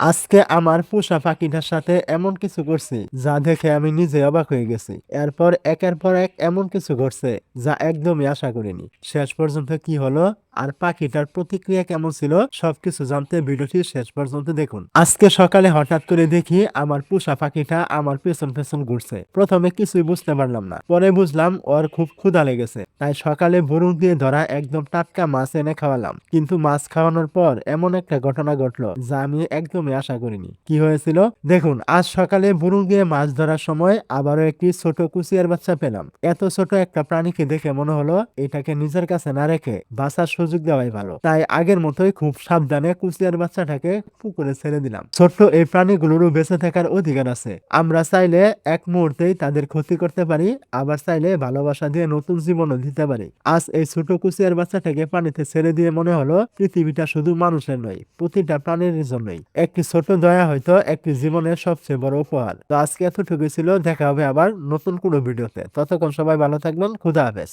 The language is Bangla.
আজকে আমার পোষা পাখিটার সাথে এমন কিছু করছি যা দেখে আমি নিজে অবাক হয়ে গেছি। এরপর একের পর এক এমন কিছু ঘটছে যা একদমই আশা করিনি। শেষ পর্যন্ত কি হলো আর পাখিটার প্রতিক্রিয়া কেমন ছিল সবকিছু জানতে ভিডিওটি শেষ পর্যন্ত দেখুন। আজকে সকালে হঠাৎ করে দেখি আমার পোষা পাখিটা আমার পেছন পেছন ঘুরছে। প্রথমে কিছুই বুঝতে পারলাম না, পরে বুঝলাম ওর খুব ক্ষুধা লেগেছে, তাই সকালে বরুণ দিয়ে ধরা একদম টাটকা মাছ এনে খাওয়ালাম। কিন্তু মাছ খাওয়ানোর পর এমন একটা ঘটনা ঘটলো যা আমি একদমই আশা করিনি। কি হয়েছিল দেখুন। আজ সকালে বুরুং দিয়ে মাছ ধরার সময় আবারও একটি ছোট কুচিয়ার বাচ্চা পেলাম। এত ছোট একটা প্রাণীকে দেখে মনে হলো এটাকে নিজের কাছে না রেখে বাঁচার সুযোগ দেওয়াই ভালো। তাই আগের মতোই খুব সাবধানে কুচিয়ার বাচ্চাটাকে পুকুরে ছেড়ে দিলাম। ছোট্ট এই প্রাণীগুলোরও বেঁচে থাকার অধিকার আছে। আমরা চাইলে এক মুহূর্তেই তাদের ক্ষতি করতে পারি, আবার চাইলে ভালোবাসা দিয়ে নতুন জীবনও দিতে পারি। আজ এই ছোট কুচিয়ার বাচ্চাটাকে পানিতে ছেড়ে দিয়ে মনে হলো পৃথিবীটা শুধু মানুষের নয়, প্রতিটা প্রাণীর জন্যই একটি ছোট দয়া হয়তো একটি জীবনের সবচেয়ে বড় উপহার। তো আজকে এতটুকু ছিল, দেখা হবে আবার নতুন কোনো ভিডিওতে। ততক্ষণ সবাই ভালো থাকবেন। খুদা হাফেজ।